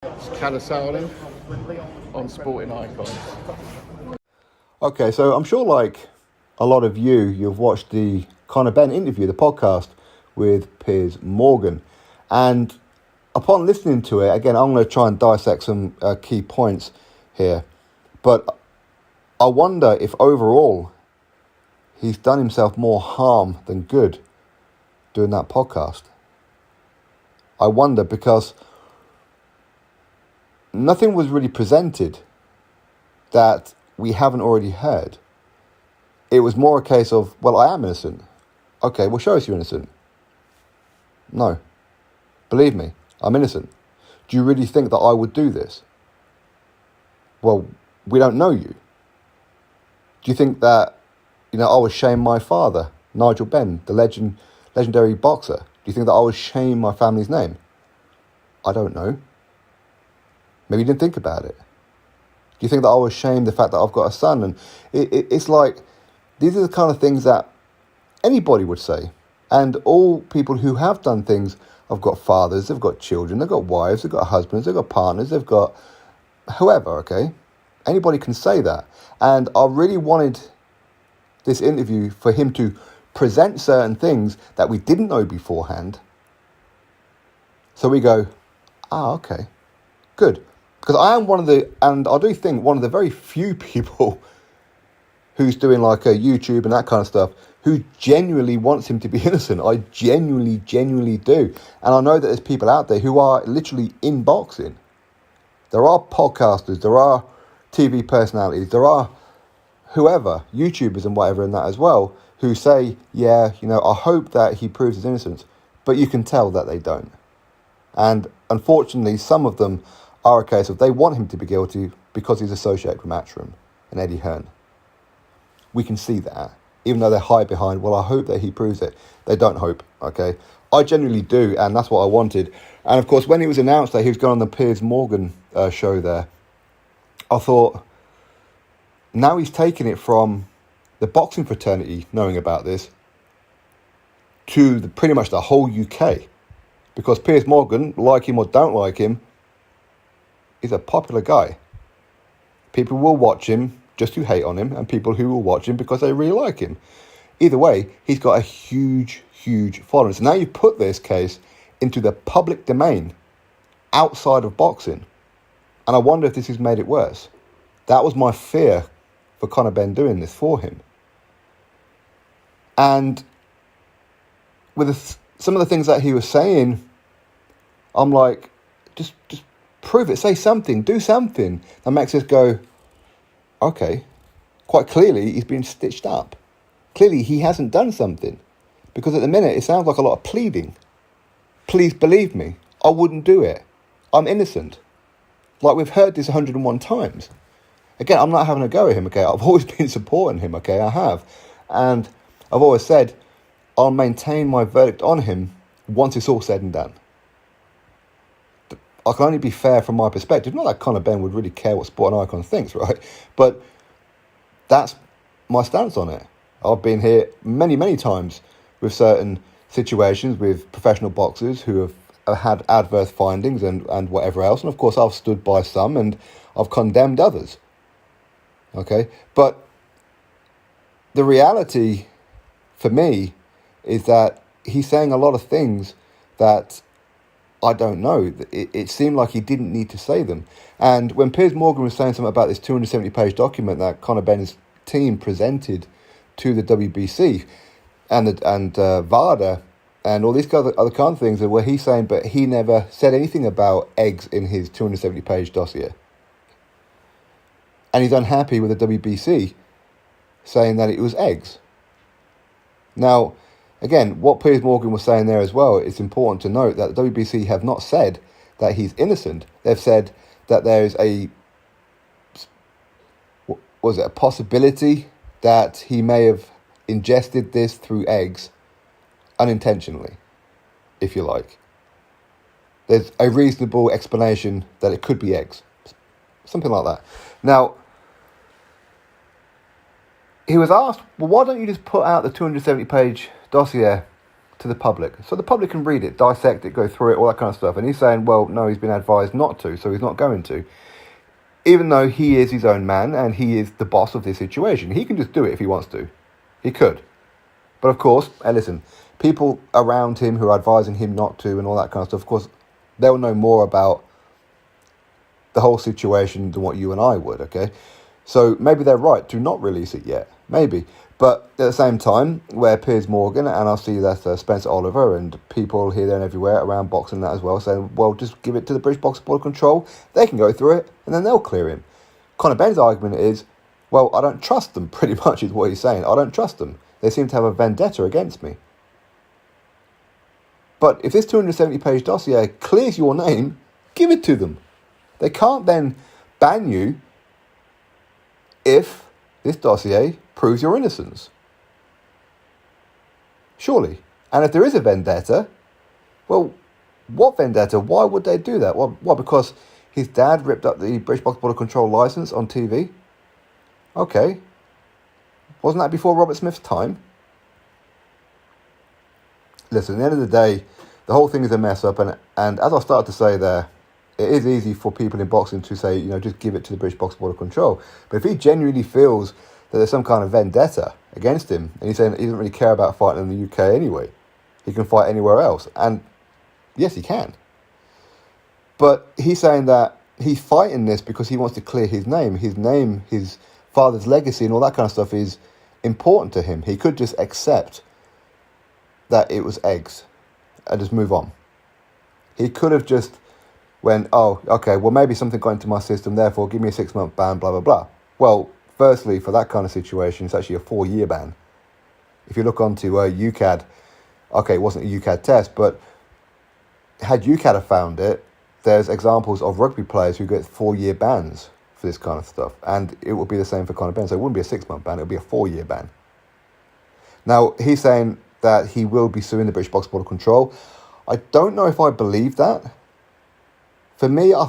It's Calisardi on Sporting Icons. Okay, so I'm sure, like a lot of you've watched the Conor Benn interview, the podcast with Piers Morgan. And upon listening to it, again, I'm going to try and dissect some key points here. But I wonder if overall he's done himself more harm than good doing that podcast. I wonder because nothing was really presented that we haven't already heard. It was more a case of, well, I am innocent. Okay, well, show us you're innocent. No. Believe me, I'm innocent. Do you really think that I would do this? Well, we don't know you. Do you think that, I would shame my father, Nigel Benn, the legendary boxer? Do you think that I would shame my family's name? I don't know. Maybe you didn't think about it. Do you think that I was ashamed the fact that I've got a son? And it's like, these are the kind of things that anybody would say. And all people who have done things have got fathers, they've got children, they've got wives, they've got husbands, they've got partners, they've got whoever, okay? Anybody can say that. And I really wanted this interview for him to present certain things that we didn't know beforehand. So we go, okay, good. Because I am and I do think one of the very few people who's doing like a YouTube and that kind of stuff who genuinely wants him to be innocent. I genuinely do. And I know that there's people out there who are literally in boxing. There are podcasters, there are TV personalities, there are whoever, YouTubers and whatever in that as well, who say, I hope that he proves his innocence. But you can tell that they don't. And unfortunately, some of them are a case of they want him to be guilty because he's associated with Matchroom and Eddie Hearn. We can see that, even though they hide behind, well, I hope that he proves it. They don't hope, okay? I genuinely do, and that's what I wanted. And of course, when it was announced that he was going on the Piers Morgan show there, I thought, now he's taken it from the boxing fraternity knowing about this to pretty much the whole UK. Because Piers Morgan, like him or don't like him, is a popular guy. People will watch him just to hate on him, and people who will watch him because they really like him. Either way, he's got a huge following. So now you put this case into the public domain outside of boxing. And I wonder if this has made it worse. That was my fear for Conor Benn doing this for him. And with some of the things that he was saying, I'm like, just prove it, say something, do something that makes us go, okay, quite clearly he's been stitched up. Clearly he hasn't done something. Because at the minute it sounds like a lot of pleading. Please believe me, I wouldn't do it. I'm innocent. Like we've heard this 101 times. Again, I'm not having a go at him, okay? I've always been supporting him, okay? I have. And I've always said, I'll maintain my verdict on him once it's all said and done. I can only be fair from my perspective. Not that Conor Benn would really care what Sporting Icon thinks, right? But that's my stance on it. I've been here many times with certain situations with professional boxers who have had adverse findings and whatever else. And of course, I've stood by some and I've condemned others. Okay? But the reality for me is that he's saying a lot of things that I don't know. It seemed like he didn't need to say them. And when Piers Morgan was saying something about this 270-page document that Conor Benn's team presented to the WBC and VADA and all these other kind of things, where he's saying, but he never said anything about eggs in his 270-page dossier. And he's unhappy with the WBC saying that it was eggs. Now, again, what Piers Morgan was saying there as well, it's important to note that the WBC have not said that he's innocent. They've said that there is a possibility that he may have ingested this through eggs unintentionally, if you like. There's a reasonable explanation that it could be eggs. Something like that. Now, he was asked, well, why don't you just put out the 270-page dossier to the public. So the public can read it, dissect it, go through it, all that kind of stuff. And he's saying, well, no, he's been advised not to, so he's not going to. Even though he is his own man and he is the boss of this situation. He can just do it if he wants to. He could. But of course, and listen, people around him who are advising him not to and all that kind of stuff, of course, they'll know more about the whole situation than what you and I would, okay? So maybe they're right to not release it yet. Maybe. But at the same time, where Piers Morgan, and I'll see that Spencer Oliver and people here, there and everywhere around boxing that as well, saying, well, just give it to the British Boxing Board of Control. They can go through it and then they'll clear him. Conor Benn's argument is, well, I don't trust them, pretty much is what he's saying. I don't trust them. They seem to have a vendetta against me. But if this 270-page dossier clears your name, give it to them. They can't then ban you if this dossier proves your innocence. Surely. And if there is a vendetta, well, what vendetta? Why would they do that? Well, because his dad ripped up the British Boxing Board of Control licence on TV? Okay. Wasn't that before Robert Smith's time? Listen, at the end of the day, the whole thing is a mess up. And as I started to say there, it is easy for people in boxing to say, just give it to the British Boxing Board of Control. But if he genuinely feels that there's some kind of vendetta against him, and he's saying he doesn't really care about fighting in the UK anyway, he can fight anywhere else. And yes, he can. But he's saying that he's fighting this because he wants to clear his name. His name, his father's legacy and all that kind of stuff is important to him. He could just accept that it was eggs and just move on. He could have just went, oh, okay, well, maybe something got into my system, therefore give me a 6-month ban, blah, blah, blah. Well, firstly, for that kind of situation, it's actually a 4-year ban. If you look onto UCAD, okay, it wasn't a UCAD test, but had UCAD have found it, there's examples of rugby players who get 4-year bans for this kind of stuff. And it would be the same for Conor Benn. So it wouldn't be a 6-month ban, it would be a 4-year ban. Now, he's saying that he will be suing the British Boxing Board of Control. I don't know if I believe that. For me, I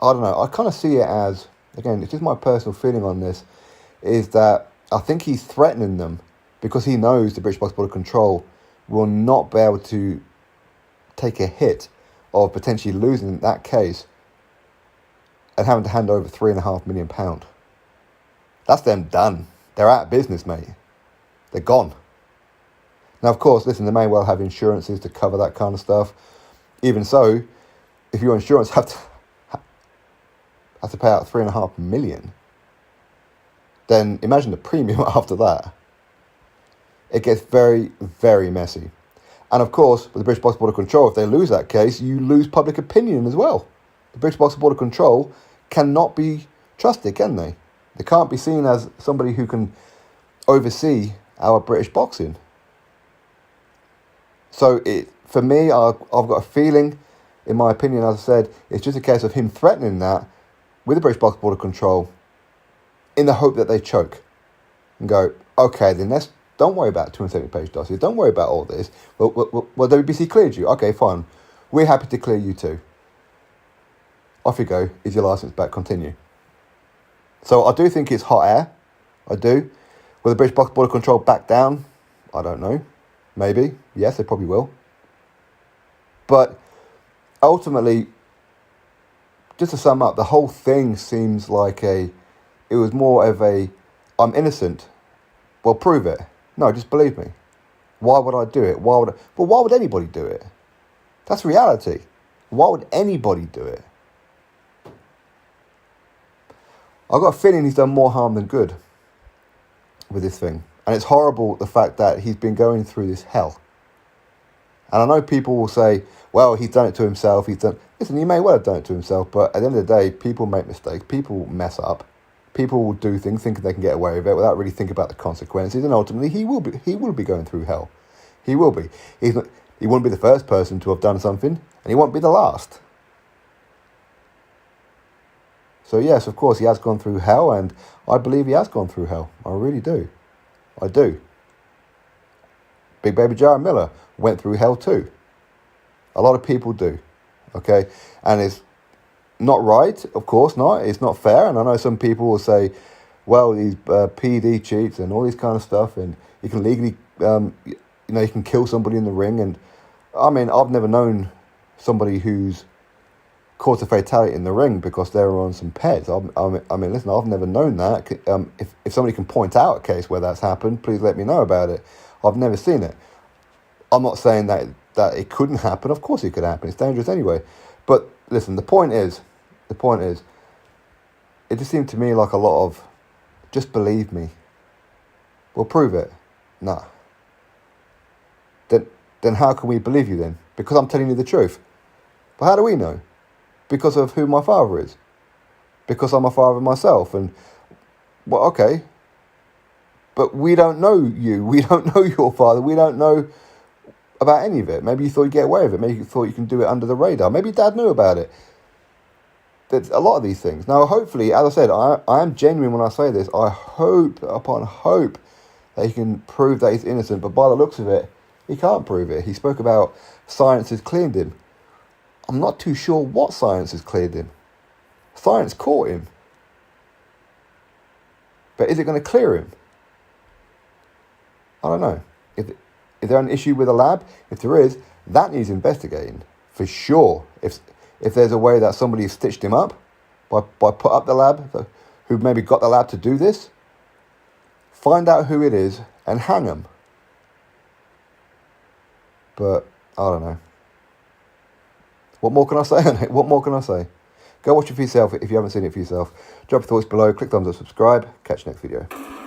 don't know. I kind of see it as, again, it's just my personal feeling on this, is that I think he's threatening them because he knows the British Boxing Board of Control will not be able to take a hit of potentially losing that case and having to hand over £3.5 million. That's them done. They're out of business, mate. They're gone. Now, of course, listen, they may well have insurances to cover that kind of stuff. Even so, if your insurance have to pay out £3.5 million, then imagine the premium after that. It gets very, very messy. And of course, with the British Boxing Board of Control, if they lose that case, you lose public opinion as well. The British Boxing Board of Control cannot be trusted, can they? They can't be seen as somebody who can oversee our British boxing. So for me, I've got a feeling, in my opinion, as I said, it's just a case of him threatening that with the British Boxing Board of Control in the hope that they choke and go, okay, then don't worry about 270-page dossiers. Don't worry about all this. Well, WBC cleared you. Okay, fine. We're happy to clear you too. Off you go. Is your licence back? Continue. So I do think it's hot air. I do. Will the British Boxing Board of Control back down? I don't know. Maybe. Yes, they probably will. But ultimately, just to sum up, the whole thing seems like it was more of a, I'm innocent. Well, prove it. No, just believe me. Why would I do it? Why would anybody do it? That's reality. Why would anybody do it? I've got a feeling he's done more harm than good with this thing. And it's horrible, the fact that he's been going through this hell. And I know people will say, well, he's done it to himself. Listen, he may well have done it to himself, but at the end of the day, people make mistakes. People mess up. People will do things thinking they can get away with it without really thinking about the consequences. And ultimately, he will be going through hell. He will be. He won't be the first person to have done something, and he won't be the last. So yes, of course, he has gone through hell, and I believe he has gone through hell. I really do. I do. Big Baby Jarrett Miller went through hell too. A lot of people do. Okay? And it's not right, of course not. It's not fair. And I know some people will say, well, these PD cheats and all this kind of stuff, and you can legally you can kill somebody in the ring. And I mean, I've never known somebody who's caused a fatality in the ring because they were on some pets. I mean, listen, I've never known that. If somebody can point out a case where that's happened, please let me know about it. I've never seen it. I'm not saying that it couldn't happen. Of course it could happen. It's dangerous anyway. But listen, the point is, it just seemed to me like a lot of, just believe me. We'll prove it. Nah. Then how can we believe you then? Because I'm telling you the truth. But how do we know? Because of who my father is. Because I'm a father myself. And, well, okay. But we don't know you. We don't know your father. We don't know about any of it. Maybe you thought you'd get away with it. Maybe you thought you can do it under the radar. Maybe Dad knew about it. There's a lot of these things. Now, hopefully, as I said, I am genuine when I say this. I hope upon hope that he can prove that he's innocent. But by the looks of it, he can't prove it. He spoke about science has cleared him. I'm not too sure what science has cleared him. Science caught him. But is it going to clear him? I don't know. Is there an issue with the lab? If there is, that needs investigating for sure. If there's a way that somebody stitched him up by put up the lab, who maybe got the lab to do this, find out who it is and hang them. But I don't know. What more can I say on it? What more can I say? Go watch it for yourself if you haven't seen it for yourself. Drop your thoughts below, click thumbs up, subscribe. Catch you next video.